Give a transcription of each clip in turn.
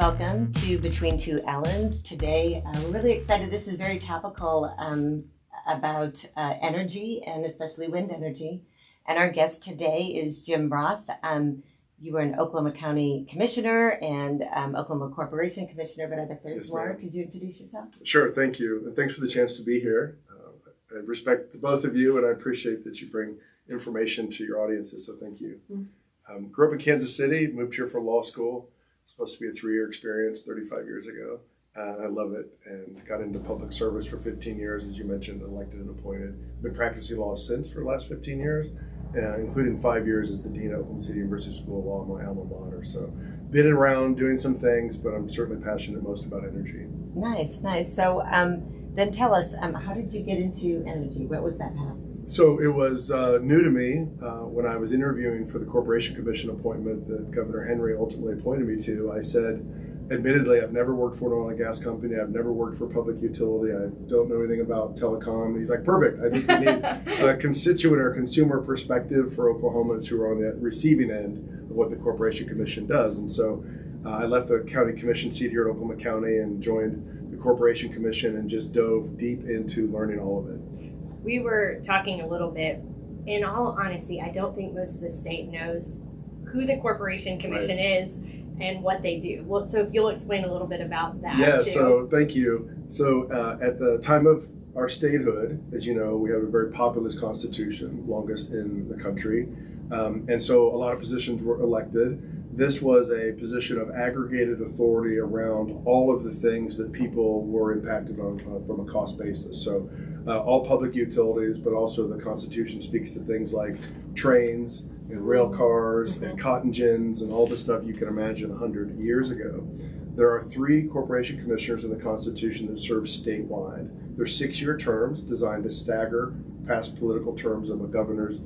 Welcome to Between Two Ellens. Today, we're really excited. This is very topical about energy and especially wind energy. And our guest today is Jim Roth. You were an Oklahoma County Commissioner and Oklahoma Corporation Commissioner, but I bet there's more. Could you introduce yourself? Sure, thank you. And thanks for the chance to be here. I respect both of you, and I appreciate that you bring information to your audiences, so thank you. Grew up in Kansas City, moved here for law school. Supposed to be a 3-year experience 35 years ago. I love it, and got into public service for 15 years, as you mentioned, elected and appointed. Been practicing law since for the last 15 years, including 5 years as the Dean of Oklahoma City University School of Law, my alma mater. So been around doing some things, but I'm certainly passionate most about energy. Nice. So then tell us, how did you get into energy? What was that path? So it was new to me when I was interviewing for the Corporation Commission appointment that Governor Henry ultimately appointed me to. I said, admittedly, I've never worked for an oil and gas company. I've never worked for a public utility. I don't know anything about telecom. He's like, perfect. I think we need a constituent or consumer perspective for Oklahomans who are on the receiving end of what the Corporation Commission does. And so I left the county commission seat here at Oklahoma County and joined the Corporation Commission and just dove deep into learning all of it. We were talking a little bit. In all honesty, I don't think most of the state knows who the Corporation Commission is and what they do. Well, so if you'll explain a little bit about that. Yeah, too. so thank you. So at the time of our statehood, as you know, we have a very populous constitution, longest in the country. And so a lot of positions were elected. This was a position of aggregated authority around all of the things that people were impacted on from a cost basis. So all public utilities, but also the Constitution speaks to things like trains and rail cars and cotton gins and all the stuff you can imagine 100 years ago. There are 3 corporation commissioners in the Constitution that serve statewide. They're 6-year terms designed to stagger past political terms of a governor's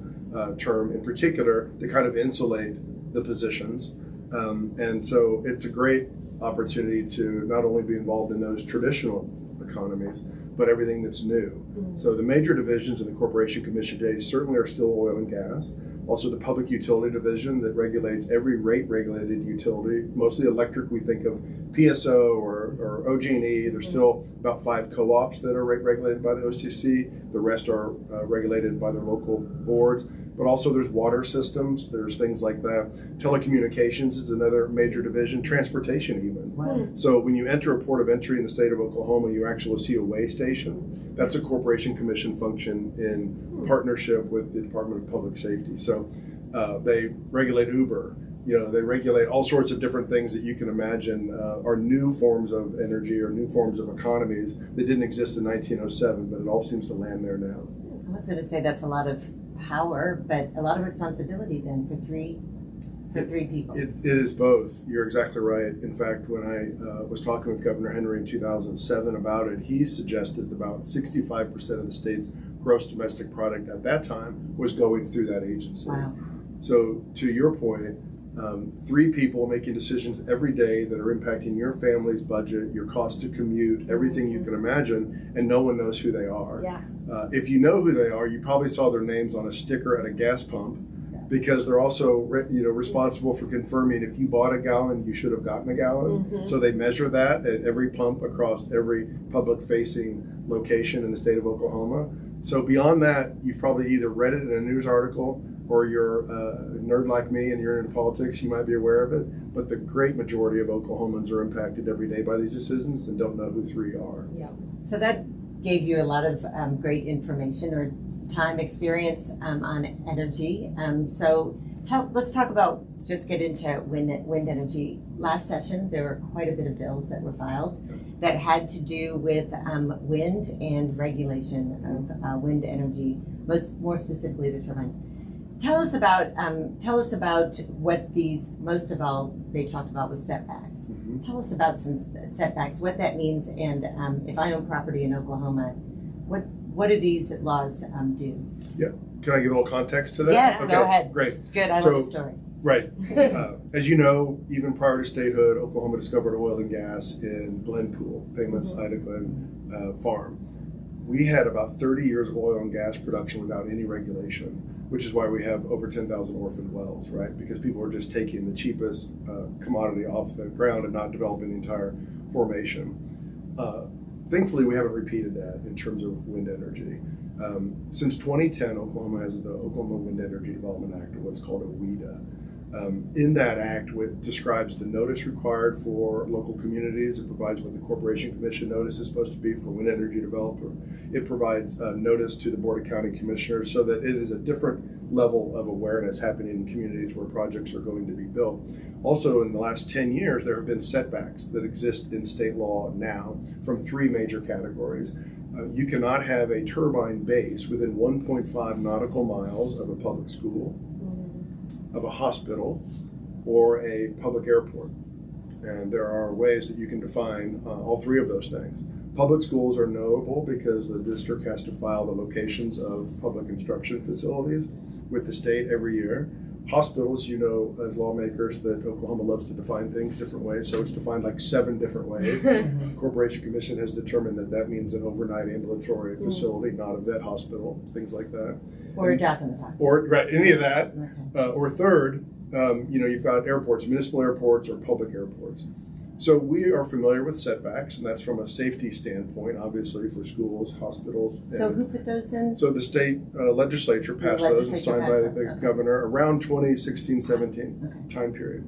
term in particular to kind of insulate the positions. And so it's a great opportunity to not only be involved in those traditional economies, but everything that's new. So the major divisions in the Corporation Commission today certainly are still oil and gas. Also the Public Utility Division that regulates every rate-regulated utility, mostly electric. We think of PSO or OG&E. There's still about 5 co-ops that are rate-regulated by the OCC. The rest are regulated by their local boards. But also there's water systems. There's things like that. Telecommunications is another major division. Transportation even. Wow. So when you enter a port of entry in the state of Oklahoma, you actually see a weigh station. That's a Corporation Commission function in partnership with the Department of Public Safety. So they regulate Uber. They regulate all sorts of different things that you can imagine are new forms of energy or new forms of economies that didn't exist in 1907, but it all seems to land there now. I was going to say that's a lot of power, but a lot of responsibility then for three people. It is both. You're exactly right. In fact, when I was talking with Governor Henry in 2007 about it, he suggested about 65% of the state's gross domestic product at that time was going through that agency. Wow. So to your point, 3 people making decisions every day that are impacting your family's budget, your cost to commute, everything you can imagine, and no one knows who they are. Yeah. If you know who they are, you probably saw their names on a sticker at a gas pump, because they're also responsible for confirming if you bought a gallon, you should have gotten a gallon. So they measure that at every pump across every public-facing location in the state of Oklahoma. So beyond that, you've probably either read it in a news article, or you're a nerd like me and you're in politics, you might be aware of it. But the great majority of Oklahomans are impacted every day by these decisions and don't know who 3 are. Yeah. So that gave you a lot of great information or time experience on energy. So let's talk about, just get into wind energy. Last session, there were quite a bit of bills that were filed that had to do with wind and regulation of wind energy, more specifically the turbines. Tell us about what these, most of all, they talked about was setbacks. Tell us about some setbacks, what that means, and if I own property in Oklahoma, what do these laws do? Yeah. Can I give a little context to that? Yes, okay, go ahead. Great. Good, I love the story. Right. As you know, even prior to statehood, Oklahoma discovered oil and gas in Glenpool, famous Ida Glen farm. We had about 30 years of oil and gas production without any regulation. which is why we have over 10,000 orphaned wells, right? Because people are just taking the cheapest commodity off the ground and not developing the entire formation. Thankfully, we haven't repeated that in terms of wind energy. Since 2010, Oklahoma has the Oklahoma Wind Energy Development Act, or what's called OWEDA. In that act, it describes the notice required for local communities. It provides what the Corporation Commission notice is supposed to be for wind energy developer. It provides notice to the Board of County Commissioners so that it is a different level of awareness happening in communities where projects are going to be built. Also, in the last 10 years, there have been setbacks that exist in state law now from three major categories. You cannot have a turbine base within 1.5 nautical miles of a public school, of a hospital, or a public airport. And there are ways that you can define all three of those things. Public schools are knowable because the district has to file the locations of public instruction facilities with the state every year. Hospitals, you know, as lawmakers, that Oklahoma loves to define things different ways, so it's defined like 7 different ways. Corporation Commission has determined that that means an overnight ambulatory facility, not a vet hospital, things like that. Or a dock in the park. Or right, any of that. Okay. Or third, you've got airports, municipal airports or public airports. So we are familiar with setbacks, and that's from a safety standpoint, obviously, for schools, hospitals. So who put those in? So the state legislature passed those and signed by the governor around 2016-17 time period.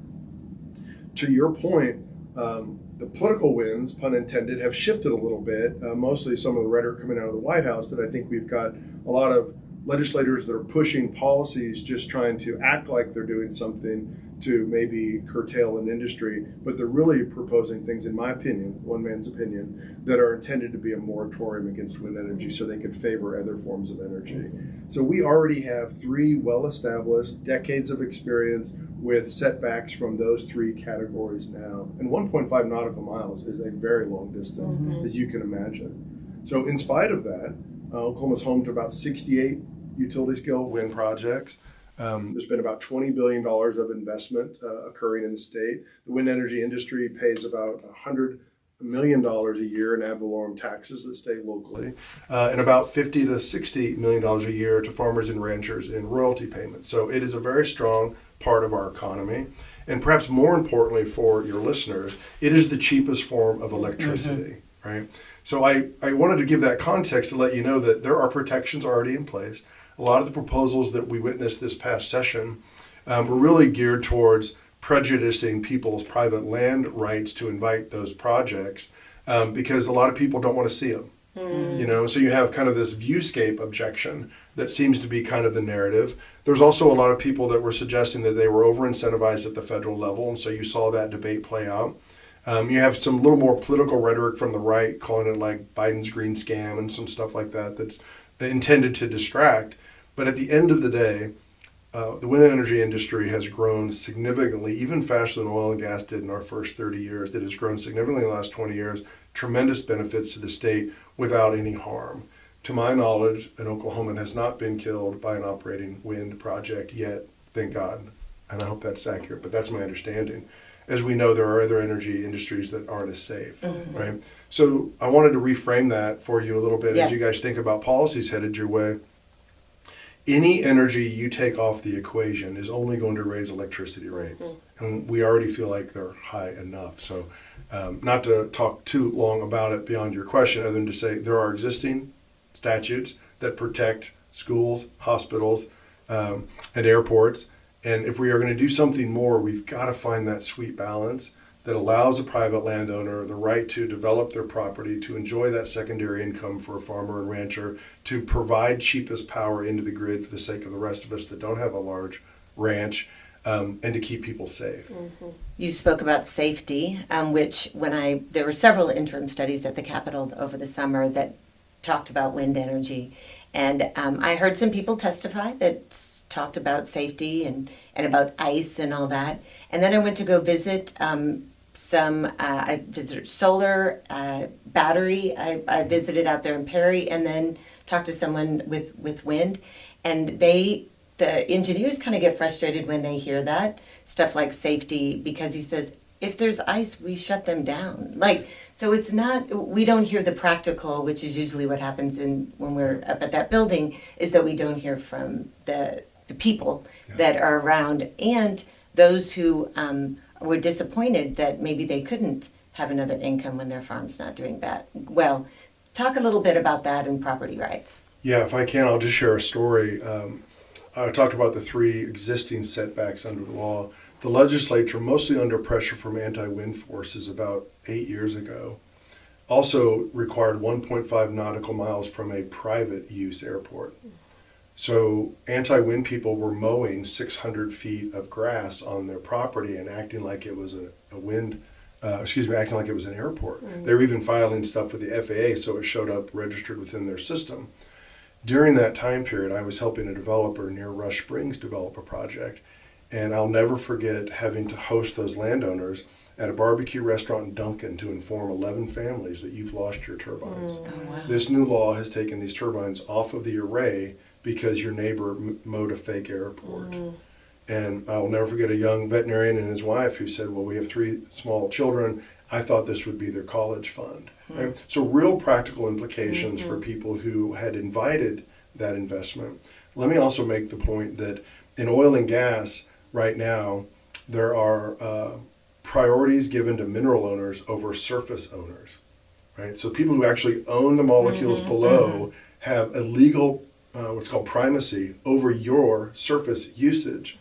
To your point, the political winds, pun intended, have shifted a little bit, mostly some of the rhetoric coming out of the White House, that I think we've got a lot of legislators that are pushing policies just trying to act like they're doing something to maybe curtail an industry, but they're really proposing things, in my opinion, one man's opinion, that are intended to be a moratorium against wind energy so they could favor other forms of energy. So we already have 3 well-established decades of experience with setbacks from those 3 categories now. And 1.5 nautical miles is a very long distance, as you can imagine. So in spite of that, Oklahoma's home to about 68 utility-scale wind projects. There's been about $20 billion of investment occurring in the state. The wind energy industry pays about $100 million a year in ad valorem taxes that stay locally, and about $50 to $60 million a year to farmers and ranchers in royalty payments. So it is a very strong part of our economy. And perhaps more importantly for your listeners, it is the cheapest form of electricity, right? So I wanted to give that context to let you know that there are protections already in place. A lot of the proposals that we witnessed this past session were really geared towards prejudicing people's private land rights to invite those projects because a lot of people don't want to see them. So you have kind of this viewscape objection that seems to be kind of the narrative. There's also a lot of people that were suggesting that they were over-incentivized at the federal level, and so you saw that debate play out. You have some little more political rhetoric from the right, calling it like Biden's green scam and some stuff like that that's intended to distract. But at the end of the day, the wind energy industry has grown significantly, even faster than oil and gas did in our first 30 years. It has grown significantly in the last 20 years, tremendous benefits to the state without any harm. To my knowledge, an Oklahoman has not been killed by an operating wind project yet, thank God. And I hope that's accurate, but that's my understanding. As we know, there are other energy industries that aren't as safe, right? So I wanted to reframe that for you a little bit as you guys think about policies headed your way. Any energy you take off the equation is only going to raise electricity rates. And we already feel like they're high enough. So not to talk too long about it beyond your question, other than to say there are existing statutes that protect schools, hospitals, and airports. And if we are going to do something more, we've got to find that sweet balance that allows a private landowner the right to develop their property, to enjoy that secondary income for a farmer and rancher, to provide cheapest power into the grid for the sake of the rest of us that don't have a large ranch, and to keep people safe. You spoke about safety, which there were several interim studies at the Capitol over the summer that talked about wind energy. And I heard some people testify that talked about safety and about ice and all that. And then I went to go visit I visited solar, battery. I visited out there in Perry, and then talked to someone with wind. And the engineers kind of get frustrated when they hear that stuff like safety, because he says if there's ice, we shut them down. Like, so it's not, we don't hear the practical, which is usually what happens when we're up at that building, is that we don't hear from the people that are around and those who were disappointed that maybe they couldn't have another income when their farm's not doing that well. Talk a little bit about that and property rights. Yeah, if I can, I'll just share a story. I talked about the 3 existing setbacks under the law. The legislature, mostly under pressure from anti-wind forces about 8 years ago, also required 1.5 nautical miles from a private use airport. So anti-wind people were mowing 600 feet of grass on their property and acting like it was acting like it was an airport. They were even filing stuff with the FAA so it showed up registered within their system. During that time period, I was helping a developer near Rush Springs develop a project. And I'll never forget having to host those landowners at a barbecue restaurant in Duncan to inform 11 families that you've lost your turbines. Oh, wow. This new law has taken these turbines off of the array because your neighbor mowed a fake airport. And I'll never forget a young veterinarian and his wife who said, well, we have 3 small children. I thought this would be their college fund. Right? So real practical implications for people who had invited that investment. Let me also make the point that in oil and gas, right now, there are priorities given to mineral owners over surface owners, right? So people who actually own the molecules below have a legal, what's called primacy over your surface usage.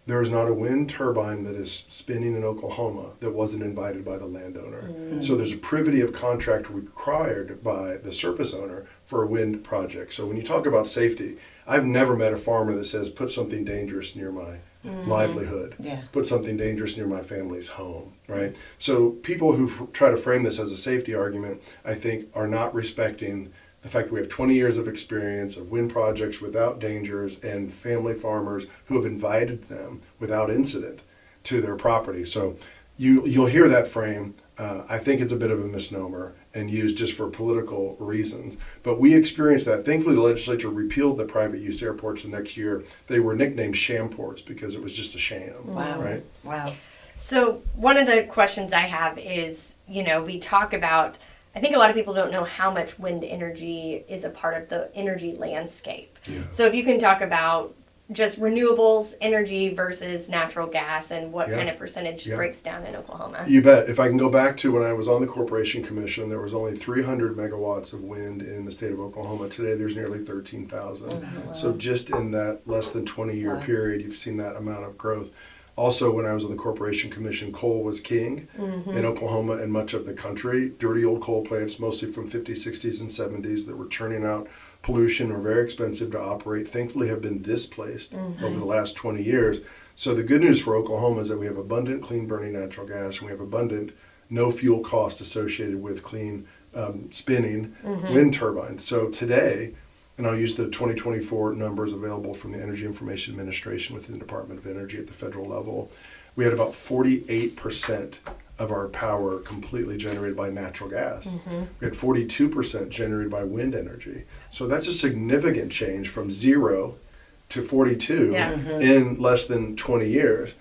There is not a wind turbine that is spinning in Oklahoma that wasn't invited by the landowner. So there's a privity of contract required by the surface owner for a wind project. So when you talk about safety, I've never met a farmer that says, put something dangerous near my livelihood, put something dangerous near my family's home, right? So people who try to frame this as a safety argument, I think, are not respecting the fact that we have 20 years of experience of wind projects without dangers and family farmers who have invited them without incident to their property. So you'll hear that frame. I think it's a bit of a misnomer and used just for political reasons. But we experienced that. Thankfully, the legislature repealed the private use airports the next year. They were nicknamed shamports because it was just a sham. Wow. Right? Wow. So one of the questions I have is, we talk about, I think a lot of people don't know how much wind energy is a part of the energy landscape. Yeah. So if you can talk about just renewables energy versus natural gas and what kind of percentage breaks down in Oklahoma. You bet. If I can go back to when I was on the Corporation Commission, there was only 300 megawatts of wind in the state of Oklahoma. Today there's nearly 13,000. Wow. So just in that less than 20-year period, you've seen that amount of growth. Also, when I was on the Corporation Commission, coal was king in Oklahoma and much of the country. Dirty old coal plants, mostly from 50s, 60s, and 70s, that were churning out pollution, were very expensive to operate, thankfully have been displaced over the last 20 years. So the good news for Oklahoma is that we have abundant clean burning natural gas, and we have abundant no fuel cost associated with clean spinning wind turbines. So today, and I'll use the 2024 numbers available from the Energy Information Administration within the Department of Energy at the federal level, we had about 48% of our power completely generated by natural gas. We had 42% generated by wind energy. So that's a significant change from 0 to 42 in less than 20 years.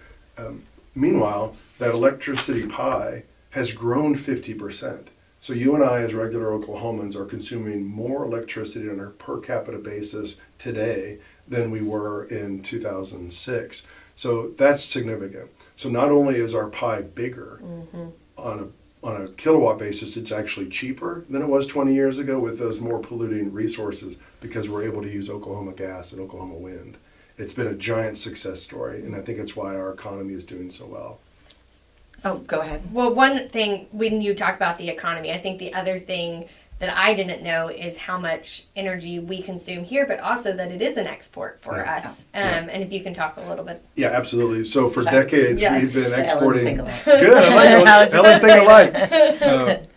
Meanwhile, that electricity pie has grown 50%. So you and I, as regular Oklahomans, are consuming more electricity on a per capita basis today than we were in 2006. So that's significant. So not only is our pie bigger on a kilowatt basis, it's actually cheaper than it was 20 years ago with those more polluting resources because we're able to use Oklahoma gas and Oklahoma wind. It's been a giant success story, and I think it's why our economy is doing so well. Oh, go ahead. Well, one thing, when you talk about the economy, I think the other thing that I didn't know is how much energy we consume here, but also that it is an export for us. And if you can talk a little bit. Yeah, absolutely. So for decades, we've been exporting. Ellen's Good, I like it. Ellen's think alike.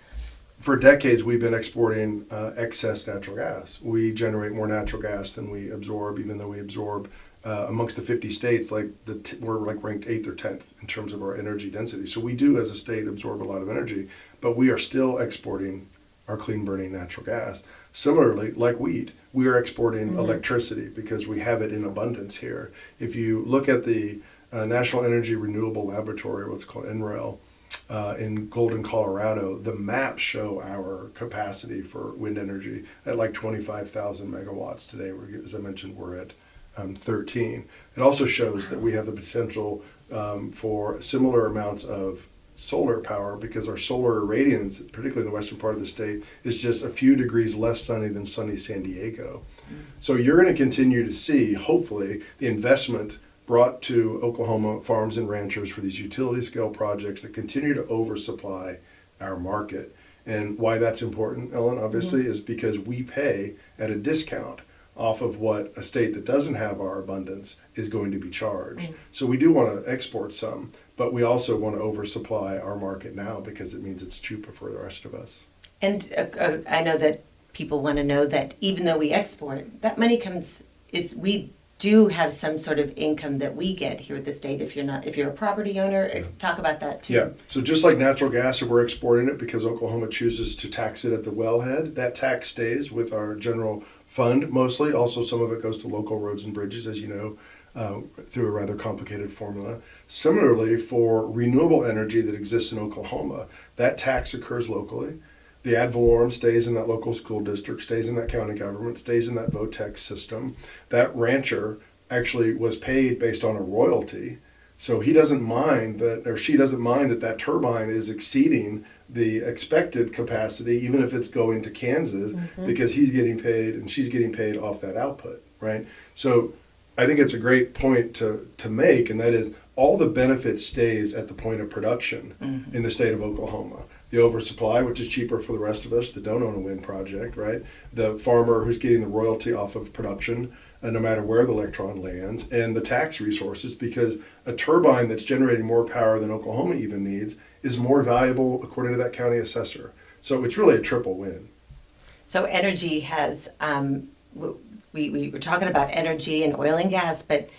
For decades, we've been exporting excess natural gas. We generate more natural gas than we absorb, even though we absorb amongst the 50 states, we're ranked 8th or 10th in terms of our energy density. So we do, as a state, absorb a lot of energy, but we are still exporting our clean burning natural gas. Similarly, like wheat, we are exporting electricity because we have it in abundance here. If you look at the National Energy Renewable Laboratory, what's called NREL, in Golden, Colorado, the maps show our capacity for wind energy at like 25,000 megawatts today. As I mentioned, we're at 13. It also shows that we have the potential for similar amounts of solar power because our solar irradiance, particularly in the western part of the state, is just a few degrees less sunny than sunny San Diego. So you're going to continue to see, hopefully, the investment brought to Oklahoma farms and ranchers for these utility scale projects that continue to oversupply our market. And why that's important, Ellen, obviously, is because we pay at a discount off of what a state that doesn't have our abundance is going to be charged. So we do want to export some, but we also want to oversupply our market now because it means it's cheaper for the rest of us. And I know that people want to know that even though we export, that money we do have some sort of income that we get here at the state. If you're a property owner, talk about that too. Yeah, so just like natural gas, if we're exporting it because Oklahoma chooses to tax it at the wellhead, that tax stays with our general fund mostly. Also, some of it goes to local roads and bridges, as you know, through a rather complicated formula. Similarly, for renewable energy that exists in Oklahoma, that tax occurs locally. The ad valorem stays in that local school district, stays in that county government, stays in that VOTEX system. That rancher actually was paid based on a royalty. So he doesn't mind that, or she doesn't mind that turbine is exceeding the expected capacity, even if it's going to Kansas, because he's getting paid and she's getting paid off that output, right? So I think it's a great point to make, and that is all the benefit stays at the point of production in the state of Oklahoma. The oversupply, which is cheaper for the rest of us that don't own a wind project, right? The farmer who's getting the royalty off of production, no matter where the electron lands, and the tax resources, because a turbine that's generating more power than Oklahoma even needs is more valuable according to that county assessor. So it's really a triple win. So energy has, we were talking about energy and oil and gas, but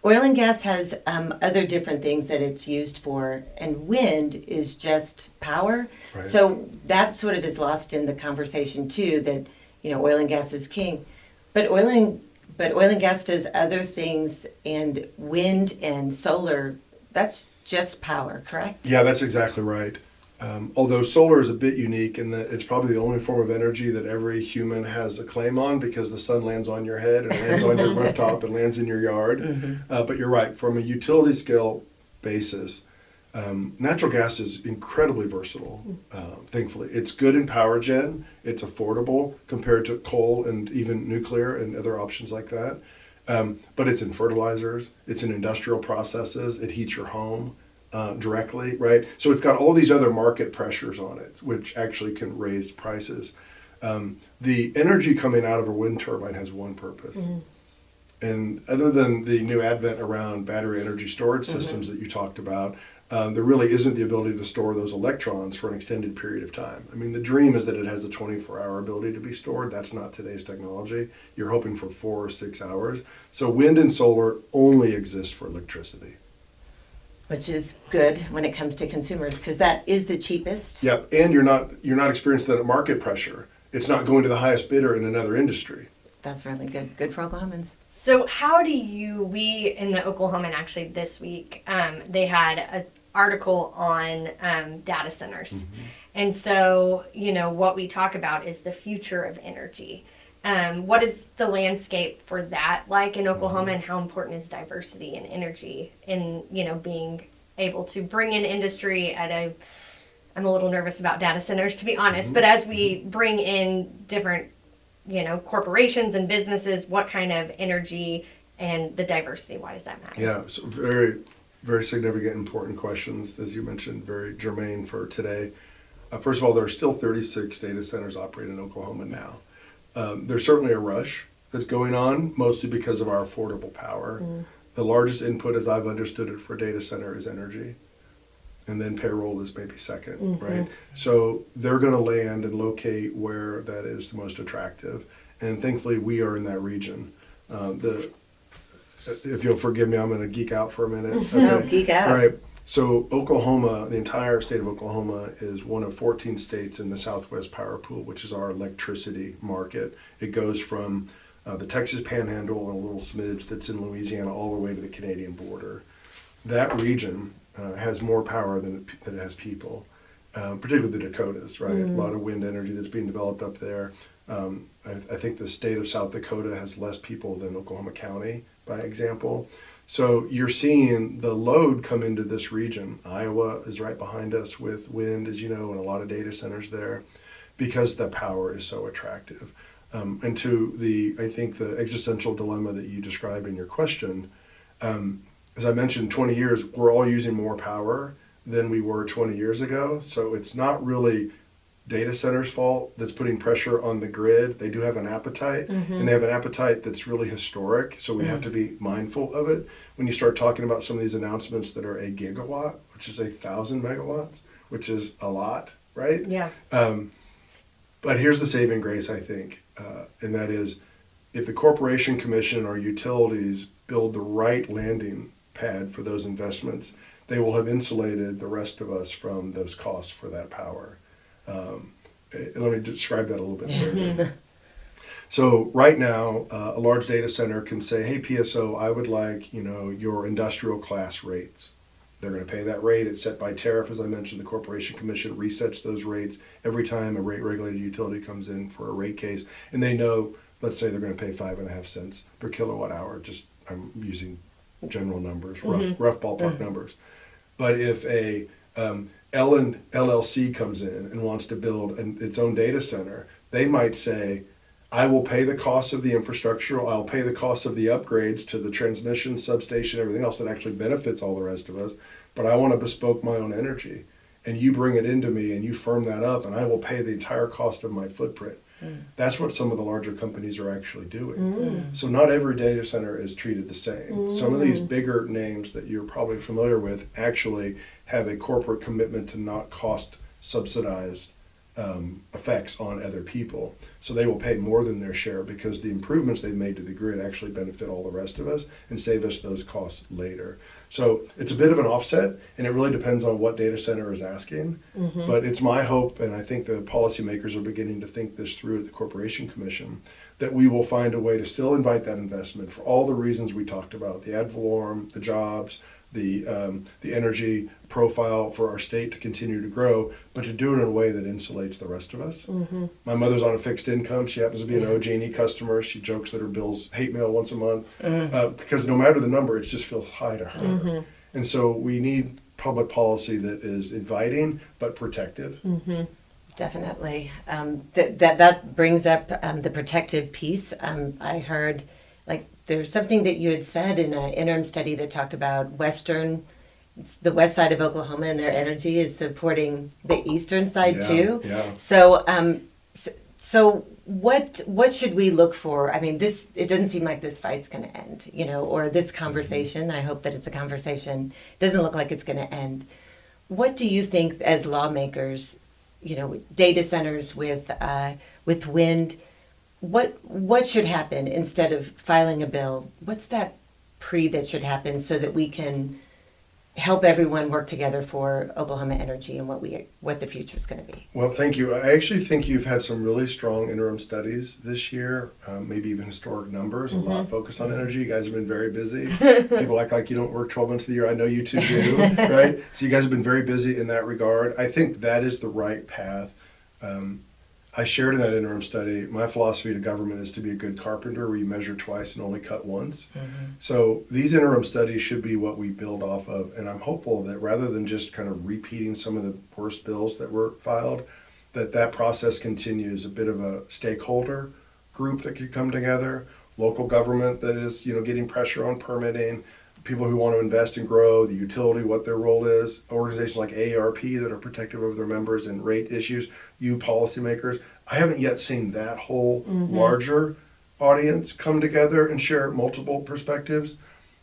oil and gas has other different things that it's used for, and wind is just power. Right. So that sort of is lost in the conversation too, that, oil and gas is king. But oil and gas does other things, and wind and solar, that's just power, correct? Yeah, that's exactly right. Although solar is a bit unique in that it's probably the only form of energy that every human has a claim on, because the sun lands on your head and lands on your rooftop and lands in your yard. But you're right, from a utility scale basis, natural gas is incredibly versatile, thankfully. It's good in power gen, it's affordable compared to coal and even nuclear and other options like that. But it's in fertilizers, it's in industrial processes, it heats your home directly, right? So it's got all these other market pressures on it, which actually can raise prices. The energy coming out of a wind turbine has one purpose. And other than the new advent around battery energy storage systems that you talked about, there really isn't the ability to store those electrons for an extended period of time. I mean, the dream is that it has a 24-hour ability to be stored. That's not today's technology. You're hoping for 4 or 6 hours. So wind and solar only exist for electricity. Which is good when it comes to consumers, because that is the cheapest. Yep, and you're not experiencing that market pressure. It's not going to the highest bidder in another industry. That's really good. Good for Oklahomans. So how do we in the Oklahoman, actually this week, they had an article on data centers. And so, what we talk about is the future of energy. What is the landscape for that like in Oklahoma, and how important is diversity in energy in, being able to bring in industry I'm a little nervous about data centers, to be honest, but as we bring in different, corporations and businesses, what kind of energy and the diversity, why does that matter? Yeah, so very, very significant, important questions, as you mentioned, very germane for today. First of all, there are still 36 data centers operating in Oklahoma now. There's certainly a rush that's going on, mostly because of our affordable power. The largest input, as I've understood it, for a data center is energy. And then payroll is maybe second, right? So they're going to land and locate where that is the most attractive. And thankfully, we are in that region. If you'll forgive me, I'm going to geek out for a minute. Okay. No, geek out. All right. So Oklahoma, the entire state of Oklahoma, is one of 14 states in the Southwest Power Pool, which is our electricity market. It goes from the Texas Panhandle and a little smidge that's in Louisiana all the way to the Canadian border. that region has more power than it has people, particularly the Dakotas, right? A lot of wind energy that's being developed up there. I think the state of South Dakota has less people than Oklahoma County, by example. So you're seeing the load come into this region. Iowa is right behind us with wind, as you know, and a lot of data centers there because the power is so attractive. And to I think the existential dilemma that you described in your question, as I mentioned, 20 years, we're all using more power than we were 20 years ago. So it's not really data centers' fault that's putting pressure on the grid. They do have an appetite, and they have an appetite that's really historic. So we have to be mindful of it. When you start talking about some of these announcements that are a gigawatt, which is 1,000 megawatts, which is a lot, right? Yeah. But here's the saving grace, I think, and that is if the Corporation Commission or utilities build the right landing pad for those investments, they will have insulated the rest of us from those costs for that power. Let me describe that a little bit further. So right now, a large data center can say, hey, PSO, I would like, your industrial class rates. They're going to pay that rate. It's set by tariff. As I mentioned, the Corporation Commission resets those rates every time a rate-regulated utility comes in for a rate case. And they know, let's say they're going to pay 5.5 cents per kilowatt hour. Just, I'm using general numbers, rough ballpark numbers. But if a LLC comes in and wants to build its own data center, they might say, I will pay the cost of the infrastructure, I'll pay the cost of the upgrades to the transmission, substation, everything else that actually benefits all the rest of us, but I want to bespoke my own energy. And you bring it into me and you firm that up and I will pay the entire cost of my footprint. That's what some of the larger companies are actually doing. So not every data center is treated the same. Some of these bigger names that you're probably familiar with actually have a corporate commitment to not cost subsidize effects on other people. So they will pay more than their share because the improvements they've made to the grid actually benefit all the rest of us and save us those costs later. So it's a bit of an offset, and it really depends on what data center is asking. But it's my hope, and I think the policymakers are beginning to think this through at the Corporation Commission, that we will find a way to still invite that investment for all the reasons we talked about, the ad valorem, the jobs, the energy profile for our state to continue to grow, but to do it in a way that insulates the rest of us. My mother's on a fixed income. She happens to be an OG&E customer. She jokes that her bills hate mail once a month because no matter the number, it just feels high to her. And so we need public policy that is inviting but protective. Definitely. That brings up the protective piece. I heard, there's something that you had said in an interim study that talked about the west side of Oklahoma and their energy is supporting the eastern side too. Yeah. So what should we look for? I mean, it doesn't seem like this fight's going to end, or this conversation. I hope that it's a conversation. It doesn't look like it's going to end. What do you think as lawmakers, data centers with wind, what should happen instead of filing a bill? What's that that should happen so that we can help everyone work together for Oklahoma energy and what the future is going to be? Well, thank you. I actually think you've had some really strong interim studies this year, maybe even historic numbers, a lot focused on energy. You guys have been very busy. People act like you don't work 12 months of the year. I know you two do, right? So you guys have been very busy in that regard. I think that is the right path. I shared in that interim study, my philosophy to government is to be a good carpenter where you measure twice and only cut once. So these interim studies should be what we build off of. And I'm hopeful that rather than just kind of repeating some of the worst bills that were filed, that process continues, a bit of a stakeholder group that could come together, local government that is, getting pressure on permitting, people who want to invest and grow, the utility, what their role is, organizations like AARP that are protective of their members and rate issues, you policymakers. I haven't yet seen that whole larger audience come together and share multiple perspectives.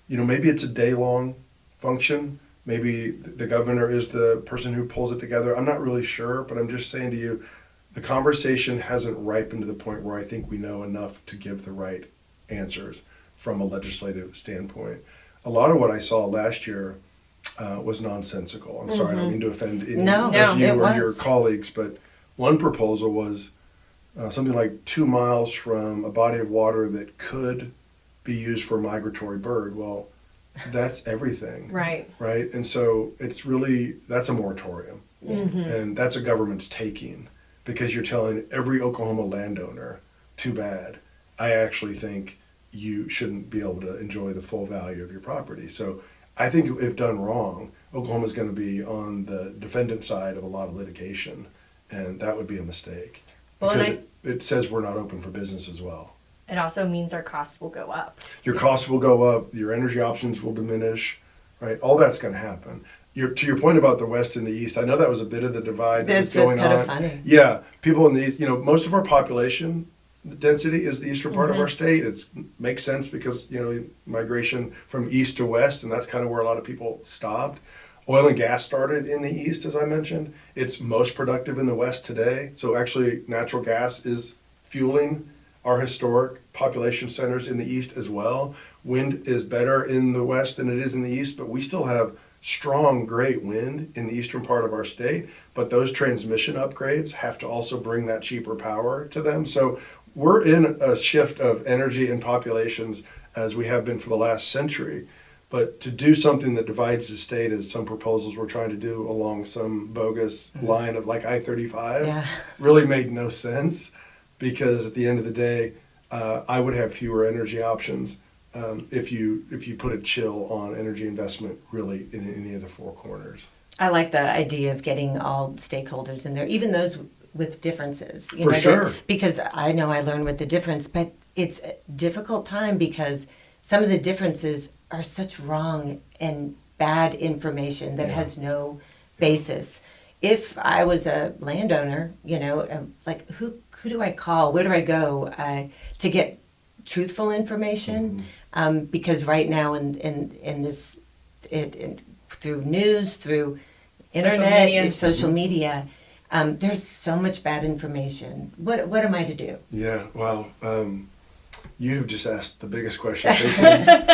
Maybe it's a day-long function. Maybe the governor is the person who pulls it together. I'm not really sure, but I'm just saying to you, the conversation hasn't ripened to the point where I think we know enough to give the right answers from a legislative standpoint. A lot of what I saw last year was nonsensical. I'm sorry, I don't mean to offend any of you or your colleagues, but one proposal was something like 2 miles from a body of water that could be used for a migratory bird. Well, that's everything. Right. Right. And so it's really, that's a moratorium. And that's a government's taking, because you're telling every Oklahoma landowner, too bad. I actually think you shouldn't be able to enjoy the full value of your property. So I think if done wrong, Oklahoma's going to be on the defendant side of a lot of litigation, and that would be a mistake. Well, Because it says we're not open for business as well. It also means our costs will go up. Your costs will go up, your energy options will diminish, right? All that's going to happen. To your point about the West and the East, I know that was a bit of the divide that was going on. That's kind of funny. Yeah, people in the East, most of our population density is the eastern part of our state. It makes sense because, migration from east to west, and that's kind of where a lot of people stopped. Oil and gas started in the east, as I mentioned. It's most productive in the west today. So actually, natural gas is fueling our historic population centers in the east as well. Wind is better in the west than it is in the east, but we still have strong, great wind in the eastern part of our state. But those transmission upgrades have to also bring that cheaper power to them. So we're in a shift of energy and populations as we have been for the last century. But to do something that divides the state, as some proposals we're trying to do along some bogus line of like I-35, really made no sense, because at the end of the day, I would have fewer energy options if you put a chill on energy investment really in any of the four corners. I like the idea of getting all stakeholders in there, even those with differences. For sure. Because I know I learned with the difference, but it's a difficult time because some of the differences are such wrong and bad information that has no basis. If I was a landowner, like who do I call? Where do I go to get truthful information? Because right now in this, through news, through internet, social media, there's so much bad information. What am I to do? Yeah, well, you've just asked the biggest question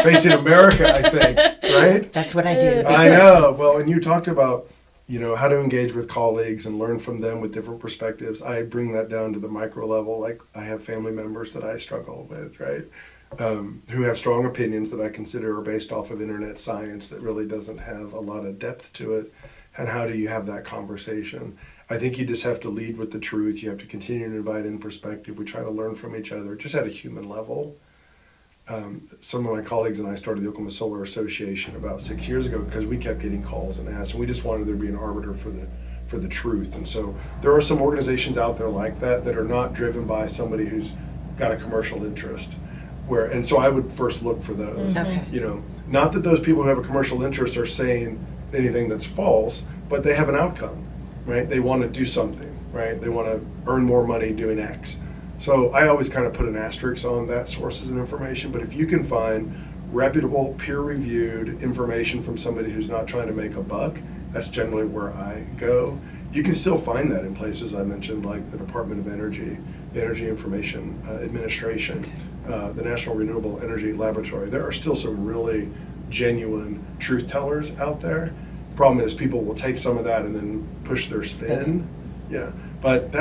facing America, I think, right? That's what I do. I know. Well, and you talked about, how to engage with colleagues and learn from them with different perspectives. I bring that down to the micro level. Like, I have family members that I struggle with, right? Who have strong opinions that I consider are based off of internet science that really doesn't have a lot of depth to it. And how do you have that conversation? I think you just have to lead with the truth. You have to continue to invite in perspective. We try to learn from each other, just at a human level. Some of my colleagues and I started the Oklahoma Solar Association about 6 years ago because we kept getting calls and asks, and we just wanted there to be an arbiter for the truth. And so there are some organizations out there like that are not driven by somebody who's got a commercial interest. And so I would first look for those. Okay. Not that those people who have a commercial interest are saying anything that's false, but they have an outcome, right? They want to do something, right? They want to earn more money doing X. So I always kind of put an asterisk on that sources of information, but if you can find reputable, peer-reviewed information from somebody who's not trying to make a buck, that's generally where I go. You can still find that in places I mentioned, like the Department of Energy, the Energy Information Administration, the National Renewable Energy Laboratory. There are still some really genuine truth tellers out there. Problem is, people will take some of that and then push their spin. Yeah, but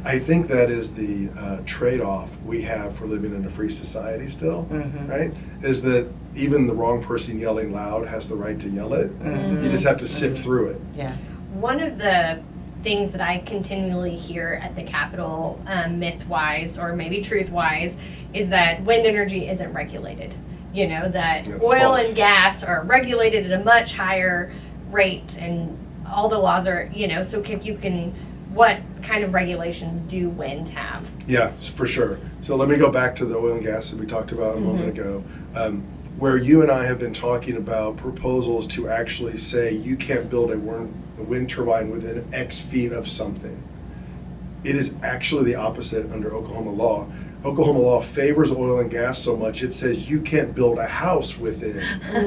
I think that is the trade-off we have for living in a free society still, right? Is that even the wrong person yelling loud has the right to yell it. You just have to sift through it. Yeah. One of the things that I continually hear at the Capitol, myth-wise or maybe truth-wise, is that wind energy isn't regulated. That That's oil false. and gas are regulated at a much higher rate, and all the laws are, so if you can, what kind of regulations do wind have? Yeah, for sure. So let me go back to the oil and gas that we talked about a moment ago, where you and I have been talking about proposals to actually say you can't build a wind turbine within X feet of something. It is actually the opposite under Oklahoma law. Oklahoma law favors oil and gas so much it says you can't build a house within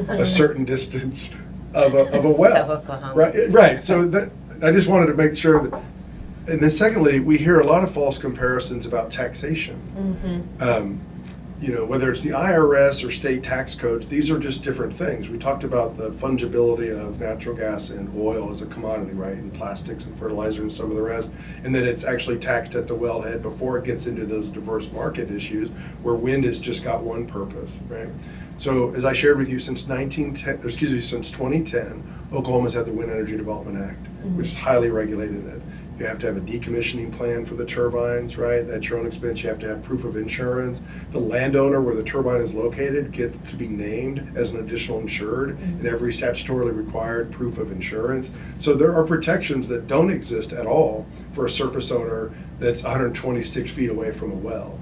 a certain distance of a well. So Oklahoma. Right. So I just wanted to make sure that. And then secondly, we hear a lot of false comparisons about taxation. whether it's the IRS or state tax codes, these are just different things. We talked about the fungibility of natural gas and oil as a commodity, right? And plastics and fertilizer and some of the rest. And that it's actually taxed at the wellhead before it gets into those diverse market issues where wind has just got one purpose, right? So as I shared with you, since 2010, Oklahoma's had the Wind Energy Development Act, which is highly regulated in it. You have to have a decommissioning plan for the turbines, right? At your own expense. You have to have proof of insurance. The landowner where the turbine is located gets to be named as an additional insured in every statutorily required proof of insurance. So there are protections that don't exist at all for a surface owner that's 126 feet away from a well,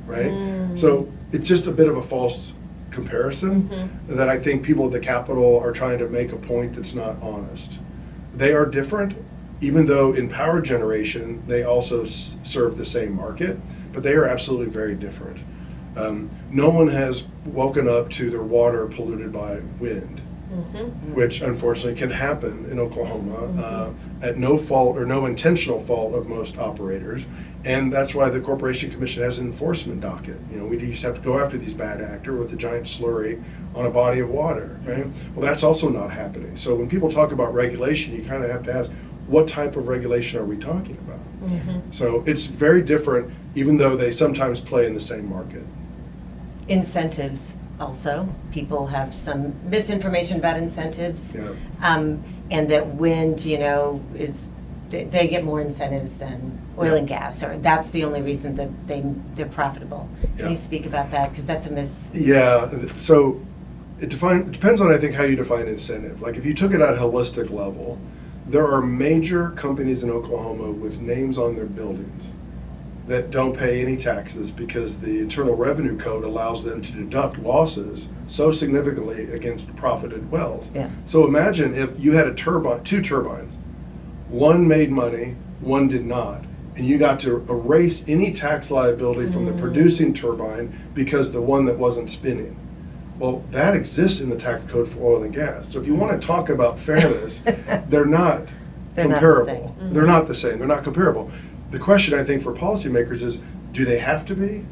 right? So it's just a bit of a false comparison that I think people at the Capitol are trying to make a point that's not honest. They are different, even though in power generation, they also serve the same market, but they are absolutely very different. No one has woken up to their water polluted by wind, which unfortunately can happen in Oklahoma at no fault or no intentional fault of most operators. And that's why the Corporation Commission has an enforcement docket. We used to have to go after these bad actors with a giant slurry on a body of water, right? Well, that's also not happening. So when people talk about regulation, you kind of have to ask, what type of regulation are we talking about? So it's very different, even though they sometimes play in the same market. Incentives also. People have some misinformation about incentives. Yeah. And that wind, they get more incentives than oil and gas, or that's the only reason that they're profitable. Can you speak about that? Because that's a Yeah, so it depends on, I think, how you define incentive. Like if you took it at a holistic level, there are major companies in Oklahoma with names on their buildings that don't pay any taxes because the Internal Revenue Code allows them to deduct losses so significantly against profited wells. Yeah. So imagine if you had two turbines, one made money, one did not, and you got to erase any tax liability from the producing turbine because the one that wasn't spinning. Well, that exists in the tax code for oil and gas. So if you want to talk about fairness, they're not comparable. They're not the same. They're not comparable. The question, I think, for policymakers is, do they have to be?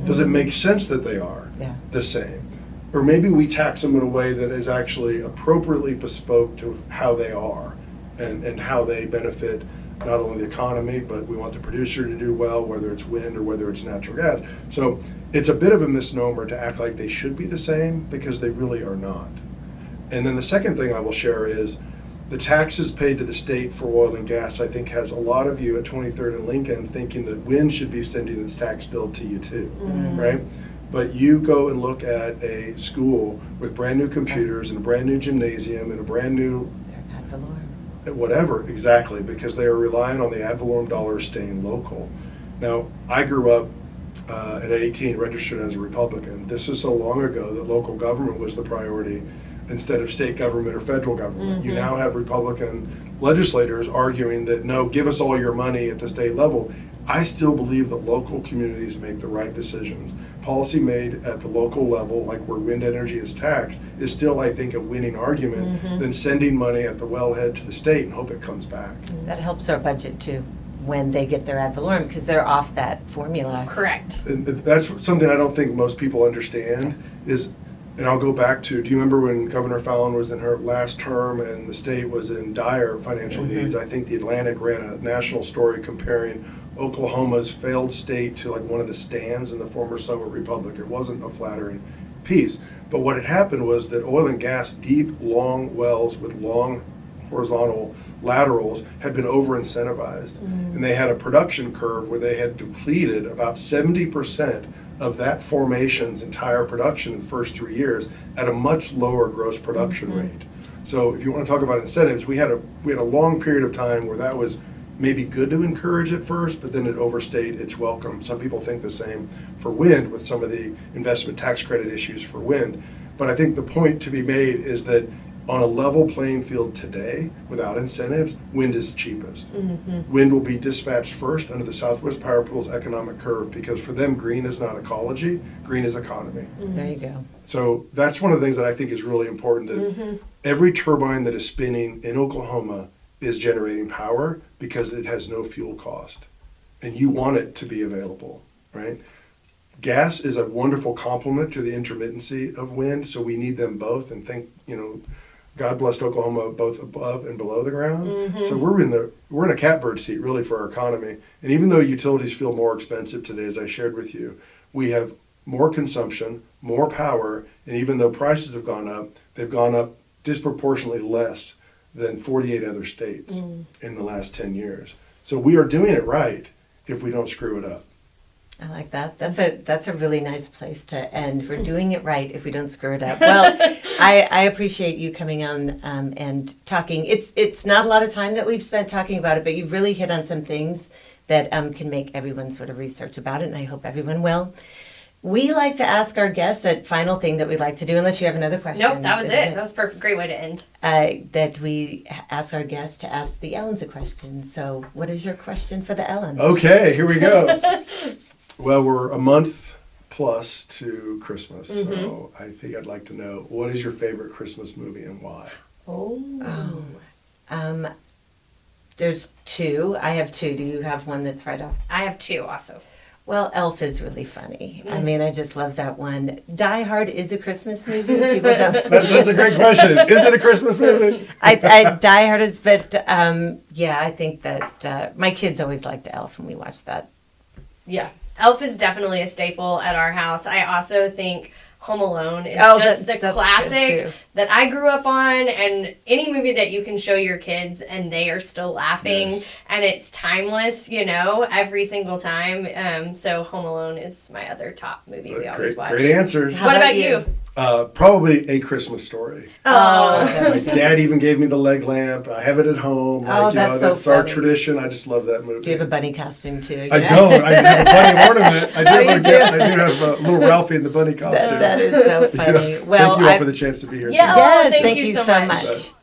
Does it make sense that they are the same? Or maybe we tax them in a way that is actually appropriately bespoke to how they are and how they benefit not only the economy, but we want the producer to do well, whether it's wind or whether it's natural gas. So it's a bit of a misnomer to act like they should be the same because they really are not. And then the second thing I will share is the taxes paid to the state for oil and gas, I think, has a lot of you at 23rd and Lincoln thinking that wind should be sending its tax bill to you too, right? But you go and look at a school with brand new computers and a brand new gymnasium and a brand new whatever, exactly, because they are relying on the ad valorem dollars staying local. Now, I grew up at 18, registered as a Republican. This is so long ago that local government was the priority instead of state government or federal government. You now have Republican legislators arguing that, no, give us all your money at the state level. I still believe that local communities make the right decisions. Policy made at the local level, like where wind energy is taxed, is still, I think, a winning argument than sending money at the wellhead to the state and hope it comes back. That helps our budget too, when they get their ad valorem, because they're off that formula. Correct. And that's something I don't think most people understand is, and I'll go back to, do you remember when Governor Fallon was in her last term and the state was in dire financial needs? I think the Atlantic ran a national story comparing Oklahoma's failed state to like one of the stands in the former Soviet Republic. It wasn't a flattering piece. But what had happened was that oil and gas, deep, long wells with long horizontal laterals had been over-incentivized. And they had a production curve where they had depleted about 70% of that formation's entire production in the first 3 years at a much lower gross production rate. So if you want to talk about incentives, we had a long period of time where that was maybe good to encourage at first, but then it overstayed its welcome. Some people think the same for wind with some of the investment tax credit issues for wind. But I think the point to be made is that on a level playing field today, without incentives, wind is cheapest. Wind will be dispatched first under the Southwest Power Pool's economic curve because for them, green is not ecology, green is economy. There you go. So that's one of the things that I think is really important, that every turbine that is spinning in Oklahoma is generating power because it has no fuel cost. And you want it to be available, right? gas is a wonderful complement to the intermittency of wind, so we need them both. And God blessed Oklahoma both above and below the ground. Mm-hmm. So we're in a catbird seat really for our economy. And even though utilities feel more expensive today, as I shared with you, we have more consumption, more power, and even though prices have gone up, they've gone up disproportionately less than 48 other states in the last 10 years. So we are doing it right if we don't screw it up. I like that. That's a really nice place to end. We're doing it right if we don't screw it up. Well, I appreciate you coming on and talking. It's not a lot of time that we've spent talking about it, but you've really hit on some things that can make everyone sort of research about it, and I hope everyone will. We like to ask our guests a final thing that we'd like to do, unless you have another question. Nope, that was it. That was perfect. Great way to end. That we ask our guests to ask the Ellens a question. So what is your question for the Ellens? Okay, here we go. Well, we're a month plus to Christmas, so I think I'd like to know, what is your favorite Christmas movie and why? There's two. I have two. Do you have one that's right off? I have two also. Well, Elf is really funny. I mean, I just love that one. Die Hard is a Christmas movie. People don't. That's a great question. Is it a Christmas movie? Die Hard is, but yeah, I think that my kids always liked Elf when we watched that. Yeah. Elf is definitely a staple at our house. I also think Home Alone is just the classic that I grew up on, and any movie that you can show your kids and they are still laughing, and it's timeless, every single time. So Home Alone is my other top movie we always watch. Great answers. What about you? Probably A Christmas Story. My dad even gave me the leg lamp. I have it at home. That's our tradition. I just love that movie. Do you have a bunny costume too? I don't. I have a bunny ornament. I do have a little Ralphie in the bunny costume. That is so funny. Well, thank you all for the chance to be here. Yeah, yes, thank you so much.